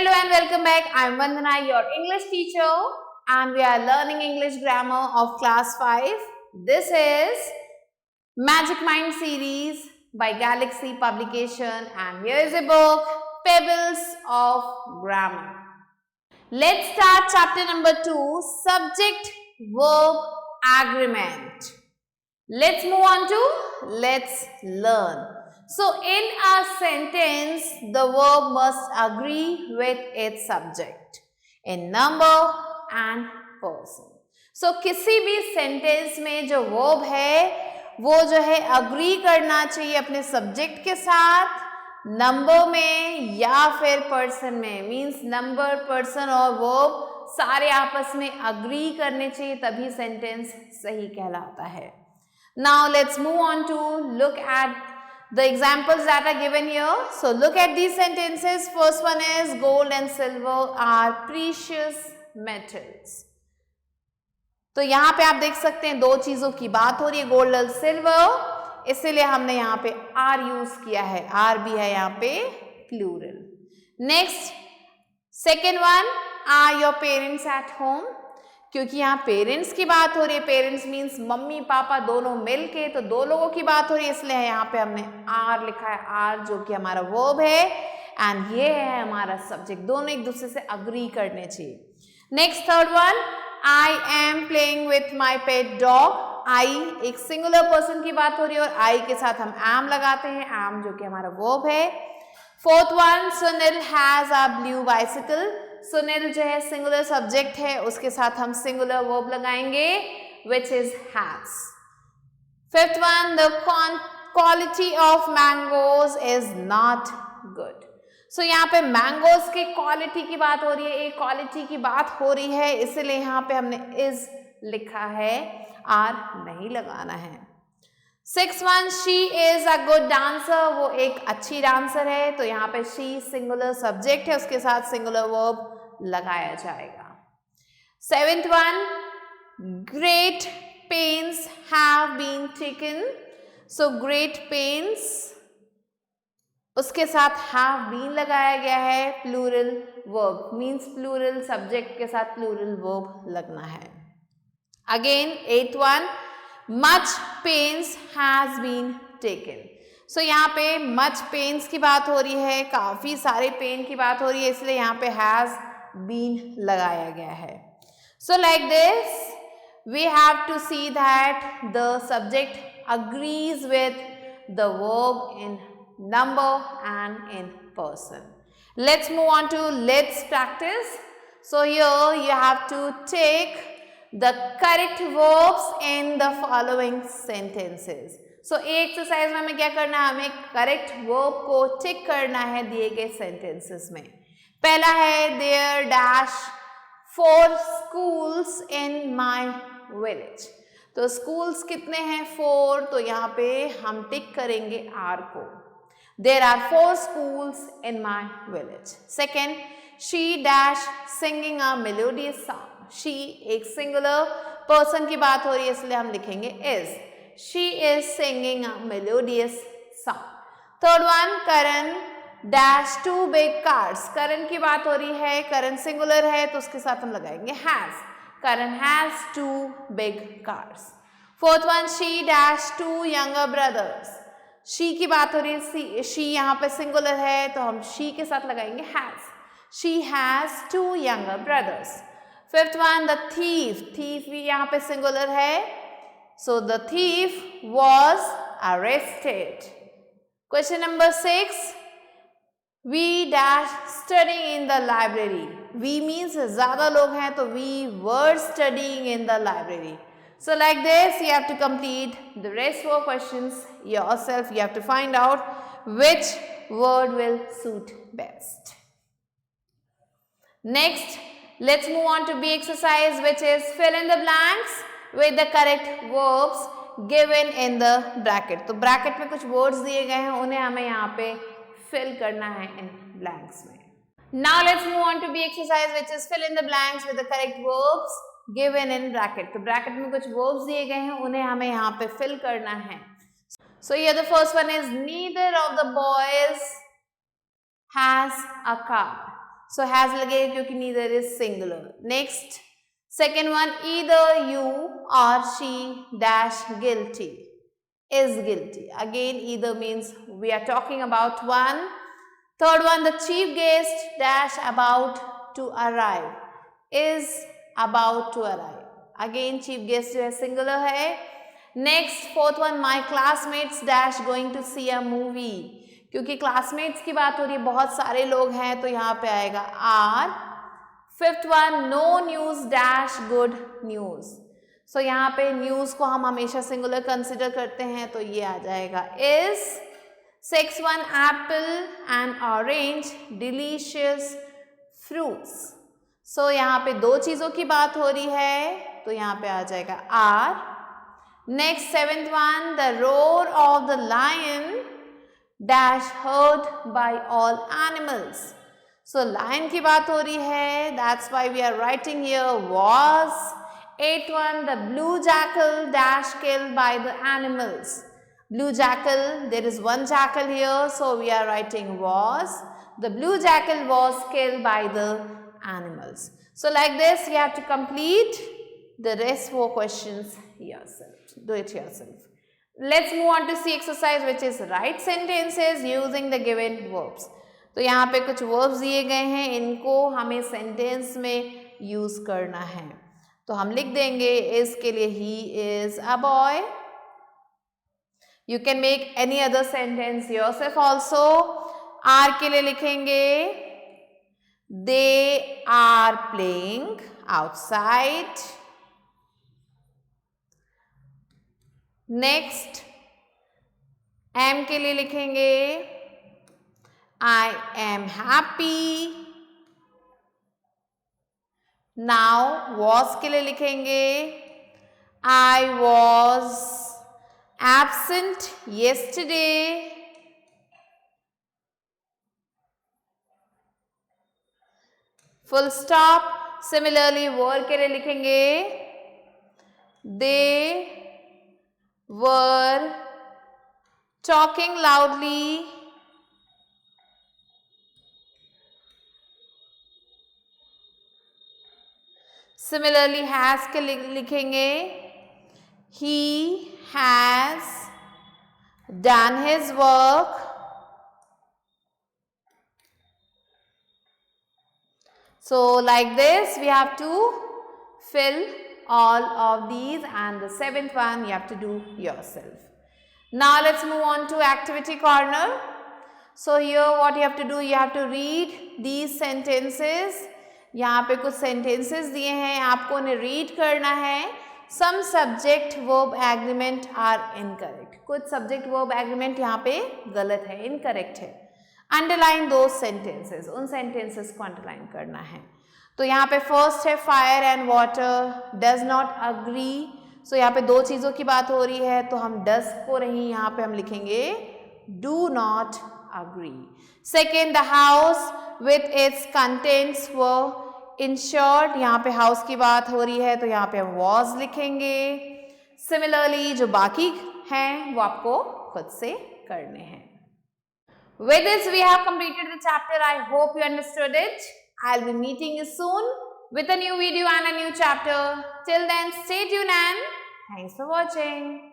Hello and welcome back. I'm Vandana, your English teacher, and we are learning English grammar of class 5. This is Magic Mind series by Galaxy Publication, and here is a book, Pebbles of Grammar. Let's start chapter number 2, Subject Verb Agreement. Let's move on to Let's Learn. So, in a sentence, the verb must agree with its subject in number and person. So, किसी भी sentence में जो verb है वो जो है agree करना चाहिए अपने सब्जेक्ट के साथ, नंबर में या फिर पर्सन में. मीन्स नंबर, पर्सन और वर्ब सारे आपस में अग्री करने चाहिए, तभी सेंटेंस सही कहलाता है. Now let's move on to look at the examples that are given here. So look at these sentences. First one is gold and silver are precious metals. तो यहाँ पे आप देख सकते हैं दो चीजों की बात हो रही है, गोल्ड और सिल्वर, इसीलिए हमने यहाँ पे आर यूज किया है. आर भी है यहाँ पे plural. Next second one, are your parents at home. क्योंकि यहाँ पेरेंट्स की बात हो रही है, पेरेंट्स मीन्स मम्मी पापा दोनों मिलके, तो दो लोगों की बात हो रही है, इसलिए यहाँ पे हमने आर लिखा है. आर जो कि हमारा वर्ब है एंड ये है हमारा सब्जेक्ट. दोनों एक दूसरे से अग्री करने चाहिए. Next third one, I am playing with my pet dog. I एक सिंगुलर पर्सन की बात हो रही है और आई के साथ हम एम लगाते हैं, एम जो कि हमारा वर्ब है. Fourth one, Sunil has a blue bicycle. Sunil जो है सिंगुलर सब्जेक्ट है, उसके साथ हम सिंगुलर वर्ब लगाएंगे which is has. Fifth one, the quality of mangoes is not good. So यहाँ पे मैंगोज के क्वालिटी की बात हो रही है, एक क्वालिटी की बात हो रही है, इसलिए यहाँ पे हमने is लिखा है, आर नहीं लगाना है. Six one, she is a good dancer. वो एक अच्छी डांसर है, तो यहाँ पे शी सिंगुलर सब्जेक्ट है, उसके साथ सिंगुलर वर्ब लगाया जाएगा. Seventh one, great pains have been taken. So great pains उसके साथ हैव बीन लगाया गया है, plural verb means plural subject के साथ प्लूरल वर्ब लगना है. Again eighth one, much pains has been taken. So यहाँ पे much pains की बात हो रही है, काफ़ी सारे पेन की बात हो रही है, इसलिए यहाँ पे has been लगाया गया है. So like this we have to see that the subject agrees with the verb in number and in person. Let's move on to let's practice. So here you have to take the correct verbs in the following sentences. So exercise में हमें क्या करना है, हमें correct verb को टिक करना है दिए गए सेंटेंसेस में. पहला है there dash 4 schools in my village. तो स्कूल्स कितने हैं, 4, तो यहाँ पे हम टिक करेंगे आर को. There are 4 schools in my village. Second, she dash singing a melodious song. She एक सिंगुलर पर्सन की बात हो रही है, इसलिए हम लिखेंगे is. She is singing a melodious song. Third one, Karan dash 2 big cars. Karan की बात हो रही है, करण सिंगुलर है, तो उसके साथ हम लगाएंगे has. Karan has 2 big cars. Fourth one, she dash 2 younger brothers. She की बात हो रही है, शी यहाँ पे सिंगुलर है, तो हम शी के साथ लगाएंगे has. She has 2 younger brothers. Fifth one, the thief. Thief भी यहाँ पे सिंगुलर है, so the thief was arrested. Question number 6, we dash studying in the library. We means ज्यादा लोग हैं, तो we were studying in the library. So like this you have to complete the rest 4 questions yourself. You have to find out which word will suit best. Next, let's move on to B exercise, which is fill in the blanks with the correct verbs given in the bracket. तो bracket में कुछ words दिए गए हैं, उन्हें हमें यहाँ पे fill करना है in blanks में. Now let's move on to B exercise, which is fill in the blanks with the correct verbs given in bracket. तो bracket में कुछ verbs दिए गए हैं, उन्हें हमें यहाँ पे fill करना है. So here the first one is neither of the boys has a car. So has लगेगा क्योंकि neither is singular. Next, second one, either you or she dash guilty. Is guilty. Again, either means we are talking about one. Third one, the chief guest dash about to arrive. Is about to arrive. Again, chief guest जो है singular है. Next, fourth one, my classmates dash going to see a movie. क्योंकि classmates की बात हो रही है, बहुत सारे लोग हैं तो यहाँ पे आएगा are. Fifth one, no news dash good news. So यहाँ पे news को हम हमेशा singular consider करते हैं तो ये आ जाएगा is. Sixth one, apple and orange delicious fruits. So यहाँ पे दो चीज़ों की बात हो रही है तो यहाँ पे आ जाएगा are. Next, seventh one, the roar of the lion dash heard by all animals. So lion की बात हो रही है, that's why we are writing here was. Eighth one, the blue jackal dash killed by the animals. Blue jackal, there is one jackal here, so we are writing was. The blue jackal was killed by the animals. So like this, you have to complete the rest 4 questions yourself. Do it yourself. Let's move on to see exercise, which is write sentences using the given verbs. तो यहाँ पे कुछ verbs दिए गए हैं, इनको हमें sentence में use करना है. तो हम लिख देंगे is के लिए he is a boy. You can make any other sentence yourself also. are के लिए लिखेंगे they are playing outside. Next, am के लिए लिखेंगे I am happy. Now, was के लिए लिखेंगे I was absent yesterday. Full stop. Similarly, were के लिए लिखेंगे they were talking loudly. Similarly, has के लिखेंगे he has done his work. So like this, we have to fill all of these, and the 7th one you have to do yourself. Now let's move on to activity corner. So here what you have to do, you have to read these sentences. यहाँ पे कुछ sentences दिए हैं, आपको उन्हें read करना है. Some subject verb agreement are incorrect. कुछ subject verb agreement यहाँ पे गलत है, incorrect है. Underline those sentences. उन sentences को underline करना है. तो यहाँ पे first है fire and water does not agree. So यहाँ पे दो चीज़ों की बात हो रही है तो हम does को नहीं, यहाँ पे हम लिखेंगे do not agree. Second, the house with its contents were insured. यहाँ पे house की बात हो रही है तो यहाँ पे was लिखेंगे. Similarly, जो बाकी हैं वो आपको खुद से करने हैं. With this, we have completed the chapter. I hope you understood it. I'll be meeting you soon with a new video and a new chapter. Till then, stay tuned and thanks for watching.